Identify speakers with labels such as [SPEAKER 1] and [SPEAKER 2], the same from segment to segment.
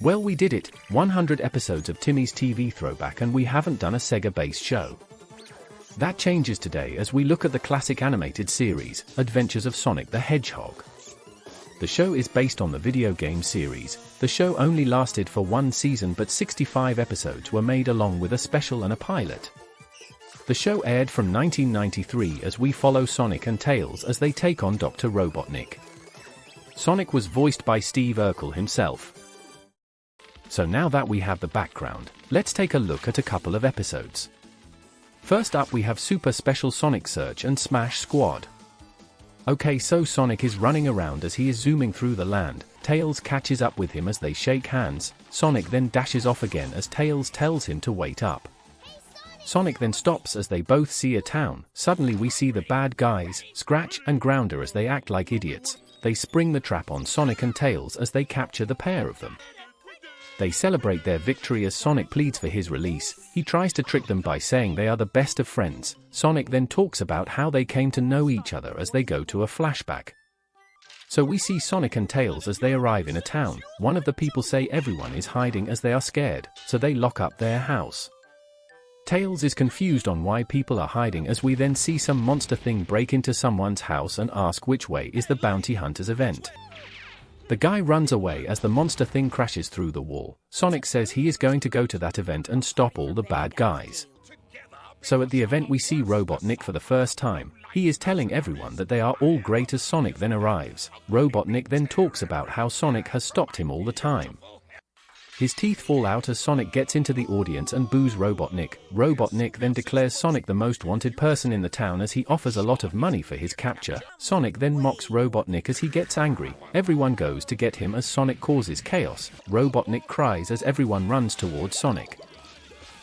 [SPEAKER 1] Well, we did it, 100 episodes of Timmy's TV Throwback, and we haven't done a Sega-based show. That changes today as we look at the classic animated series, Adventures of Sonic the Hedgehog. The show is based on the video game series. The show only lasted for one season, but 65 episodes were made along with a special and a pilot. The show aired from 1993 as we follow Sonic and Tails as they take on Dr. Robotnik. Sonic was voiced by Steve Urkel himself. So now that we have the background, let's take a look at a couple of episodes. First up, we have Super Special Sonic Search and Smash Squad. Okay, so Sonic is running around as he is zooming through the land. Tails catches up with him as they shake hands. Sonic then dashes off again as Tails tells him to wait up. Sonic then stops as they both see a town. Suddenly we see the bad guys, Scratch and Grounder, as they act like idiots. They spring the trap on Sonic and Tails as they capture the pair of them. They celebrate their victory as Sonic pleads for his release. He tries to trick them by saying they are the best of friends. Sonic then talks about how they came to know each other as they go to a flashback. So we see Sonic and Tails as they arrive in a town. One of the people say everyone is hiding as they are scared, so they lock up their house. Tails is confused on why people are hiding as we then see some monster thing break into someone's house and ask which way is the bounty hunters event. The guy runs away as the monster thing crashes through the wall. Sonic says he is going to go to that event and stop all the bad guys. So at the event we see Robotnik for the first time. He is telling everyone that they are all great as Sonic then arrives. Robotnik then talks about how Sonic has stopped him all the time. His teeth fall out as Sonic gets into the audience and boos Robotnik. Robotnik then declares Sonic the most wanted person in the town as he offers a lot of money for his capture. Sonic then mocks Robotnik as he gets angry. Everyone goes to get him as Sonic causes chaos. Robotnik cries as everyone runs towards Sonic.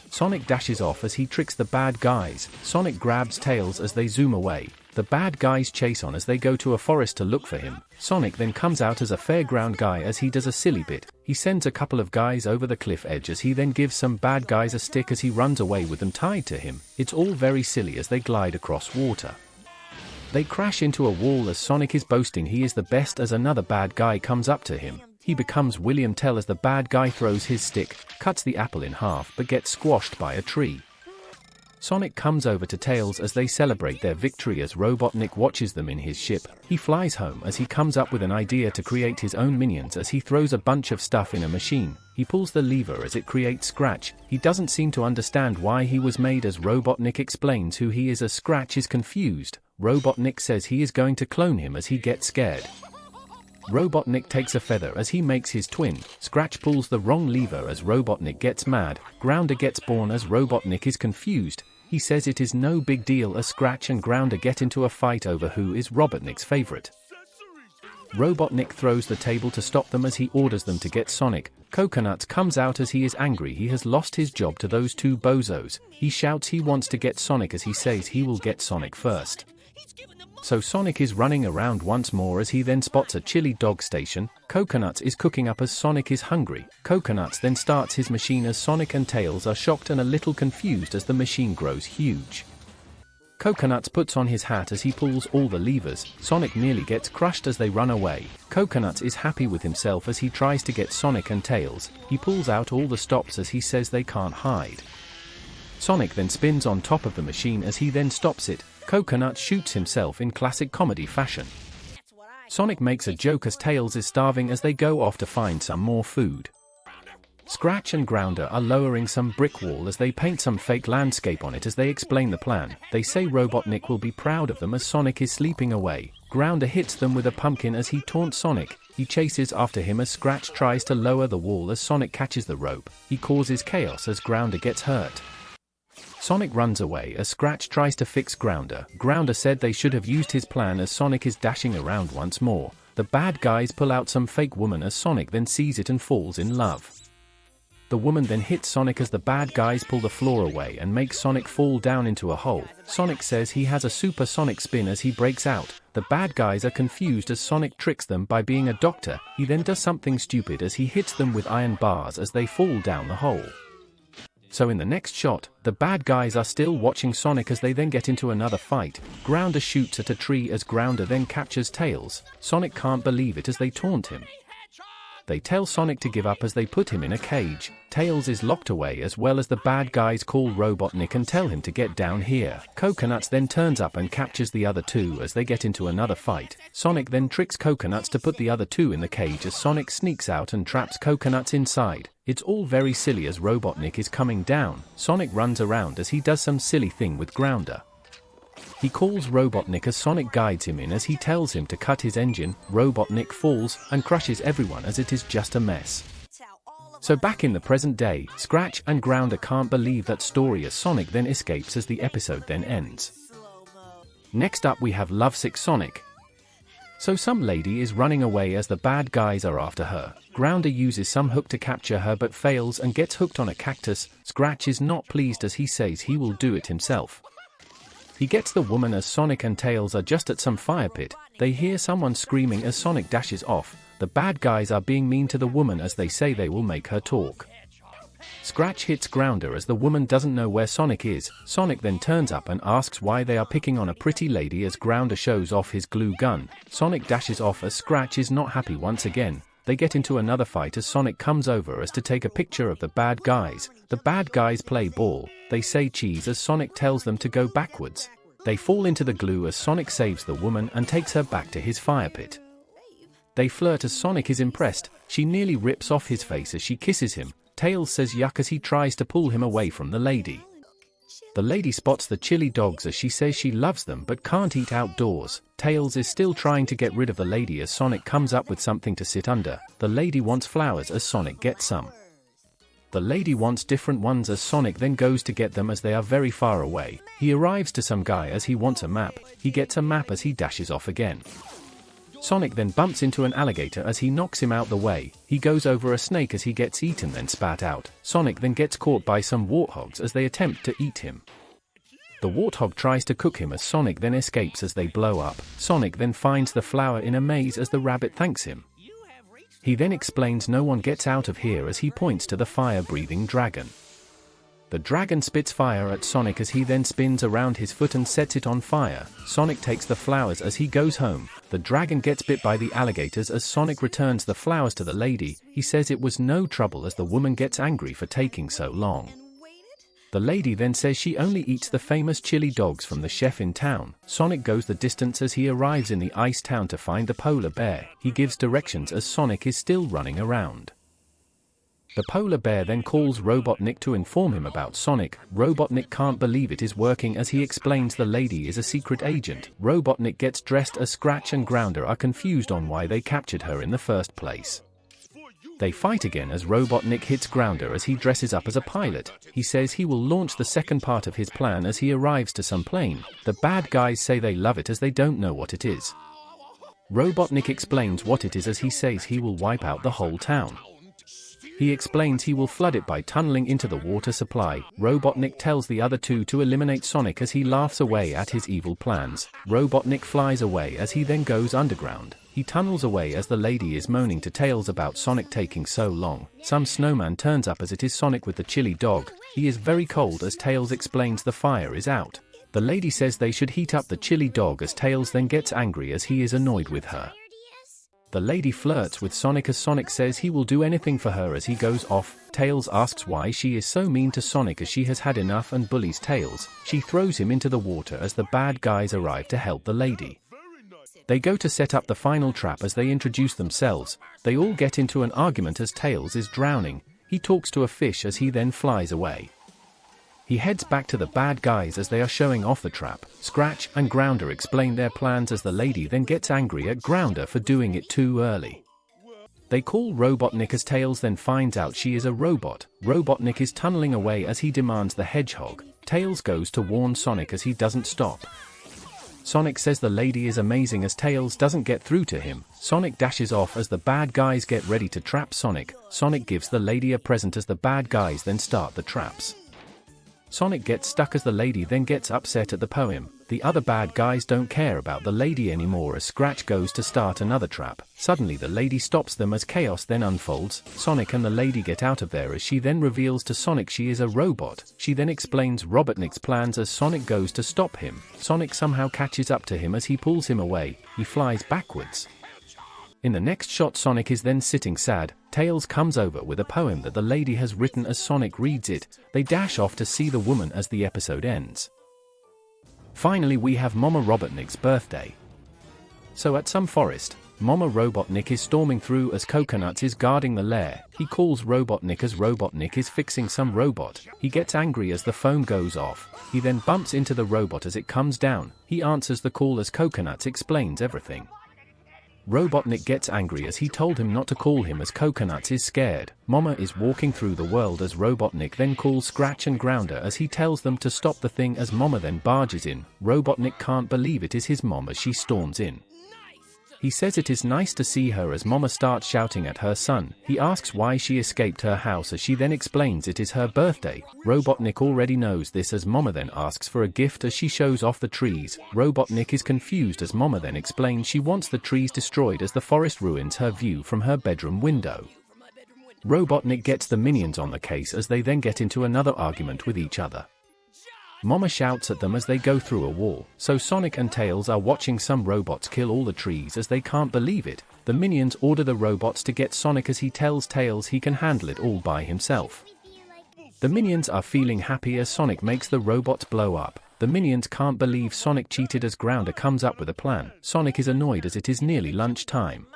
[SPEAKER 1] Sonic dashes off as he tricks the bad guys. Sonic grabs Tails as they zoom away. The bad guys chase on as they go to a forest to look for him. Sonic then comes out as a fairground guy as he does a silly bit. He sends a couple of guys over the cliff edge as he then gives some bad guys a stick as he runs away with them tied to him. It's all very silly as they glide across water. They crash into a wall as Sonic is boasting he is the best as another bad guy comes up to him. He becomes William Tell as the bad guy throws his stick, cuts the apple in half but gets squashed by a tree. Sonic comes over to Tails as they celebrate their victory as Robotnik watches them in his ship. He flies home as he comes up with an idea to create his own minions as he throws a bunch of stuff in a machine. He pulls the lever as it creates Scratch. He doesn't seem to understand why he was made as Robotnik explains who he is as Scratch is confused. Robotnik says he is going to clone him as he gets scared. Robotnik takes a feather as he makes his twin. Scratch pulls the wrong lever as Robotnik gets mad. Grounder gets born as Robotnik is confused. He says it is no big deal as Scratch and Grounder get into a fight over who is Robotnik's favorite. Robotnik throws the table to stop them as he orders them to get Sonic. Coconut comes out as he is angry he has lost his job to those two bozos. He shouts he wants to get Sonic as he says he will get Sonic first. So Sonic is running around once more as he then spots a chili dog station. Coconuts is cooking up as Sonic is hungry. Coconuts then starts his machine as Sonic and Tails are shocked and a little confused as the machine grows huge. Coconuts puts on his hat as he pulls all the levers. Sonic nearly gets crushed as they run away. Coconuts is happy with himself as he tries to get Sonic and Tails. He pulls out all the stops as he says they can't hide. Sonic then spins on top of the machine as he then stops it. Coconut shoots himself in classic comedy fashion. Sonic makes a joke as Tails is starving as they go off to find some more food. Scratch and Grounder are lowering some brick wall as they paint some fake landscape on it as they explain the plan. They say Robotnik will be proud of them as Sonic is sleeping away. Grounder hits them with a pumpkin as he taunts Sonic. He chases after him as Scratch tries to lower the wall as Sonic catches the rope. He causes chaos as Grounder gets hurt. Sonic runs away as Scratch tries to fix Grounder. Grounder said they should have used his plan as Sonic is dashing around once more. The bad guys pull out some fake woman as Sonic then sees it and falls in love. The woman then hits Sonic as the bad guys pull the floor away and make Sonic fall down into a hole. Sonic says he has a super sonic spin as he breaks out. The bad guys are confused as Sonic tricks them by being a doctor. He then does something stupid as he hits them with iron bars as they fall down the hole. So in the next shot, the bad guys are still watching Sonic as they then get into another fight. Grounder shoots at a tree as Grounder then captures Tails. Sonic can't believe it as they taunt him. They tell Sonic to give up as they put him in a cage. Tails is locked away as well as the bad guys call Robotnik and tell him to get down here. Coconuts then turns up and captures the other two as they get into another fight. Sonic then tricks Coconuts to put the other two in the cage as Sonic sneaks out and traps Coconuts inside. It's all very silly as Robotnik is coming down. Sonic runs around as he does some silly thing with Grounder. He calls Robotnik as Sonic guides him in as he tells him to cut his engine. Robotnik falls and crushes everyone as it is just a mess. So back in the present day, Scratch and Grounder can't believe that story as Sonic then escapes as the episode then ends. Next up we have Lovesick Sonic. So some lady is running away as the bad guys are after her. Grounder uses some hook to capture her but fails and gets hooked on a cactus. Scratch is not pleased as he says he will do it himself. He gets the woman as Sonic and Tails are just at some fire pit. They hear someone screaming as Sonic dashes off. The bad guys are being mean to the woman as they say they will make her talk. Scratch hits Grounder as the woman doesn't know where Sonic is. Sonic then turns up and asks why they are picking on a pretty lady as Grounder shows off his glue gun. Sonic dashes off as Scratch is not happy once again. They get into another fight as Sonic comes over as to take a picture of the bad guys. The bad guys play ball. They say cheese as Sonic tells them to go backwards. They fall into the glue as Sonic saves the woman and takes her back to his fire pit. They flirt as Sonic is impressed. She nearly rips off his face as she kisses him. Tails says yuck as he tries to pull him away from the lady. The lady spots the chili dogs as she says she loves them but can't eat outdoors. Tails is still trying to get rid of the lady as Sonic comes up with something to sit under. The lady wants flowers as Sonic gets some. The lady wants different ones as Sonic then goes to get them as they are very far away. He arrives to some guy as he wants a map. He gets a map as he dashes off again. Sonic then bumps into an alligator as he knocks him out the way. He goes over a snake as he gets eaten then spat out. Sonic then gets caught by some warthogs as they attempt to eat him. The warthog tries to cook him as Sonic then escapes as they blow up. Sonic then finds the flower in a maze as the rabbit thanks him. He then explains no one gets out of here as he points to the fire-breathing dragon. The dragon spits fire at Sonic as he then spins around his foot and sets it on fire. Sonic takes the flowers as he goes home. The dragon gets bit by the alligators as Sonic returns the flowers to the lady. He says it was no trouble as the woman gets angry for taking so long. The lady then says she only eats the famous chili dogs from the chef in town. Sonic goes the distance as he arrives in the ice town to find the polar bear. He gives directions as Sonic is still running around. The polar bear then calls Robotnik to inform him about Sonic. Robotnik can't believe it is working as he explains the lady is a secret agent. Robotnik gets dressed as Scratch and Grounder are confused on why they captured her in the first place. They fight again as Robotnik hits Grounder as he dresses up as a pilot. He says he will launch the second part of his plan as he arrives to some plane. The bad guys say they love it as they don't know what it is. Robotnik explains what it is as he says he will wipe out the whole town. He explains he will flood it by tunneling into the water supply. Robotnik tells the other two to eliminate Sonic as he laughs away at his evil plans. Robotnik flies away as he then goes underground. He tunnels away as the lady is moaning to Tails about Sonic taking so long. Some snowman turns up as it is Sonic with the chili dog. He is very cold as Tails explains the fire is out. The lady says they should heat up the chili dog as Tails then gets angry as he is annoyed with her. The lady flirts with Sonic as Sonic says he will do anything for her as he goes off. Tails asks why she is so mean to Sonic as she has had enough and bullies Tails. She throws him into the water as the bad guys arrive to help the lady. They go to set up the final trap as they introduce themselves. They all get into an argument as Tails is drowning. He talks to a fish as he then flies away. He heads back to the bad guys as they are showing off the trap. Scratch and Grounder explain their plans as the lady then gets angry at Grounder for doing it too early. They call Robotnik as Tails then finds out she is a robot. Robotnik is tunneling away as he demands the Hedgehog. Tails goes to warn Sonic as he doesn't stop. Sonic says the lady is amazing as Tails doesn't get through to him. Sonic dashes off as the bad guys get ready to trap Sonic. Sonic gives the lady a present as the bad guys then start the traps. Sonic gets stuck as the lady then gets upset at the poem. The other bad guys don't care about the lady anymore as Scratch goes to start another trap. Suddenly the lady stops them as chaos then unfolds. Sonic and the lady get out of there as she then reveals to Sonic she is a robot. She then explains Robotnik's plans as Sonic goes to stop him. Sonic somehow catches up to him as he pulls him away. He flies backwards. In the next shot, Sonic is then sitting sad. Tails comes over with a poem that the lady has written. As Sonic reads it, they dash off to see the woman as the episode ends. Finally, we have Mama Robotnik's birthday. So at some forest, Mama Robotnik is storming through as Coconuts is guarding the lair. He calls Robotnik as Robotnik is fixing some robot. He gets angry as the phone goes off. He then bumps into the robot as it comes down. He answers the call as Coconuts explains everything. Robotnik gets angry as he told him not to call him as Coconuts is scared. Mama is walking through the world as Robotnik then calls Scratch and Grounder as he tells them to stop the thing as Mama then barges in. Robotnik can't believe it is his mom as she storms in. He says it is nice to see her as Mama starts shouting at her son. He asks why she escaped her house as she then explains it is her birthday. Robotnik already knows this as Mama then asks for a gift as she shows off the trees. Robotnik is confused as Mama then explains she wants the trees destroyed as the forest ruins her view from her bedroom window. Robotnik gets the minions on the case as they then get into another argument with each other. Mama shouts at them as they go through a wall, so Sonic and Tails are watching some robots kill all the trees as they can't believe it. The minions order the robots to get Sonic as he tells Tails he can handle it all by himself. The minions are feeling happy as Sonic makes the robots blow up. The minions can't believe Sonic cheated as Grounder comes up with a plan. Sonic is annoyed as it is nearly lunchtime.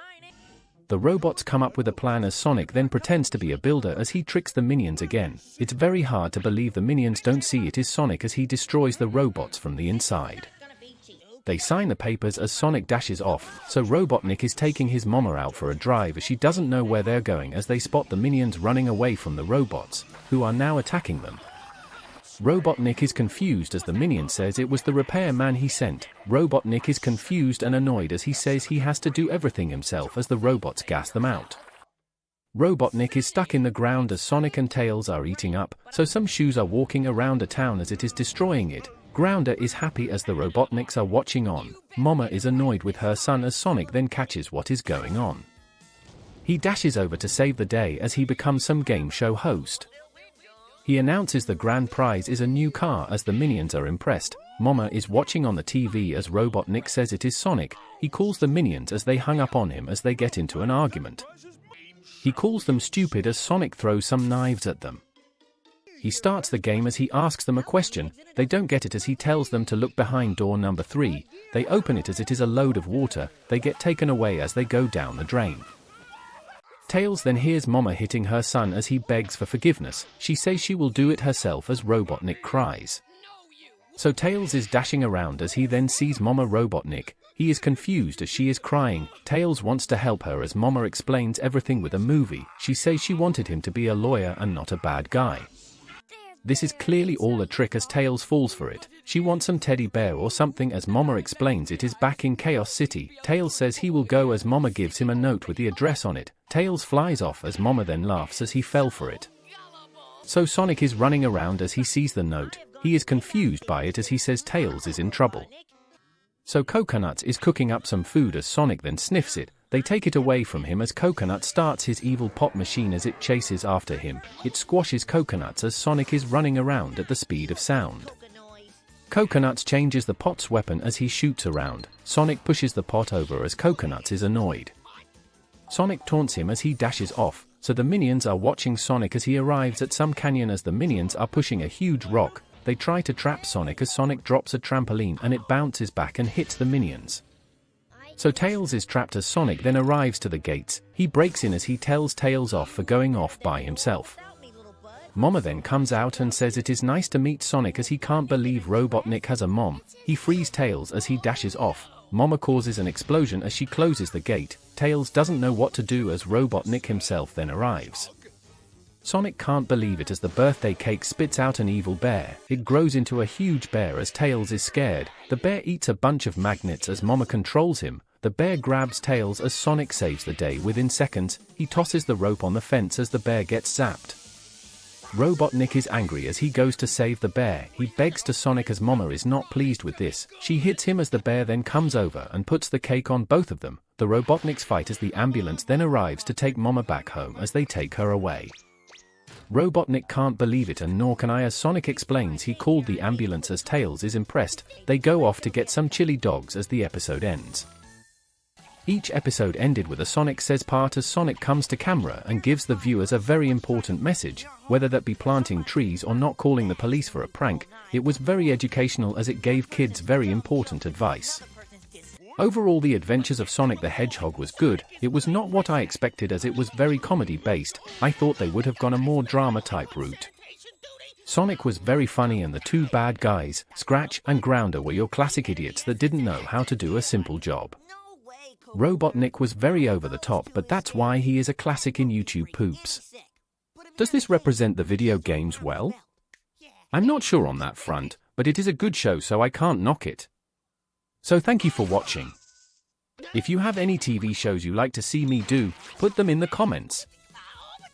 [SPEAKER 1] The robots come up with a plan as Sonic then pretends to be a builder as he tricks the minions again. It's very hard to believe the minions don't see it is Sonic as he destroys the robots from the inside. They sign the papers as Sonic dashes off, so Robotnik is taking his mama out for a drive as she doesn't know where they're going as they spot the minions running away from the robots, who are now attacking them. Robotnik is confused as the minion says it was the repairman he sent. Robotnik is confused and annoyed as he says he has to do everything himself as the robots gas them out. Robotnik is stuck in the ground as Sonic and Tails are eating up, so some shoes are walking around a town as it is destroying it. Grounder is happy as the Robotniks are watching on. Mama is annoyed with her son as Sonic then catches what is going on. He dashes over to save the day as he becomes some game show host. He announces the grand prize is a new car as the minions are impressed. Mama is watching on the TV as Robotnik says it is Sonic. He calls the minions as they hung up on him as they get into an argument. He calls them stupid as Sonic throws some knives at them. He starts the game as he asks them a question. They don't get it as he tells them to look behind door number 3. They open it as it is a load of water. They get taken away as they go down the drain. Tails then hears Mama hitting her son as he begs for forgiveness. She says she will do it herself as Robotnik cries. So Tails is dashing around as he then sees Mama Robotnik. He is confused as she is crying. Tails wants to help her as Mama explains everything with a movie. She says she wanted him to be a lawyer and not a bad guy. This is clearly all a trick as Tails falls for it. She wants some teddy bear or something as Mama explains it is back in Chaos City. Tails says he will go as Mama gives him a note with the address on it. Tails flies off as Mama then laughs as he fell for it. So Sonic is running around as he sees the note. He is confused by it as he says Tails is in trouble. So Coconut is cooking up some food as Sonic then sniffs it. They take it away from him as Coconut starts his evil pop machine as it chases after him. It squashes Coconuts as Sonic is running around at the speed of sound. Coconuts changes the pot's weapon as he shoots around. Sonic pushes the pot over as Coconuts is annoyed. Sonic taunts him as he dashes off, so the minions are watching Sonic as he arrives at some canyon as the minions are pushing a huge rock. They try to trap Sonic as Sonic drops a trampoline and it bounces back and hits the minions. So Tails is trapped as Sonic then arrives to the gates. He breaks in as he tells Tails off for going off by himself. Mama then comes out and says it is nice to meet Sonic as he can't believe Robotnik has a mom. He frees Tails as he dashes off. Mama causes an explosion as she closes the gate. Tails doesn't know what to do as Robotnik himself then arrives. Sonic can't believe it as the birthday cake spits out an evil bear. It grows into a huge bear as Tails is scared. The bear eats a bunch of magnets as Mama controls him. The bear grabs Tails as Sonic saves the day within seconds. He tosses the rope on the fence as the bear gets zapped. Robotnik is angry as he goes to save the bear. He begs to Sonic as Mama is not pleased with this. She hits him as the bear then comes over and puts the cake on both of them. The Robotniks fight as the ambulance then arrives to take Mama back home as they take her away. Robotnik can't believe it and nor can I as Sonic explains he called the ambulance as Tails is impressed. They go off to get some chili dogs as the episode ends. Each episode ended with a Sonic Says part as Sonic comes to camera and gives the viewers a very important message, whether that be planting trees or not calling the police for a prank. It was very educational as it gave kids very important advice. Overall, the adventures of Sonic the Hedgehog was good. It was not what I expected as it was very comedy based. I thought they would have gone a more drama type route. Sonic was very funny and the two bad guys, Scratch and Grounder, were your classic idiots that didn't know how to do a simple job. Robotnik was very over the top, but that's why he is a classic in YouTube poops. Does this represent the video games well? I'm not sure on that front, but it is a good show so I can't knock it. So thank you for watching. If you have any TV shows you like to see me do, put them in the comments.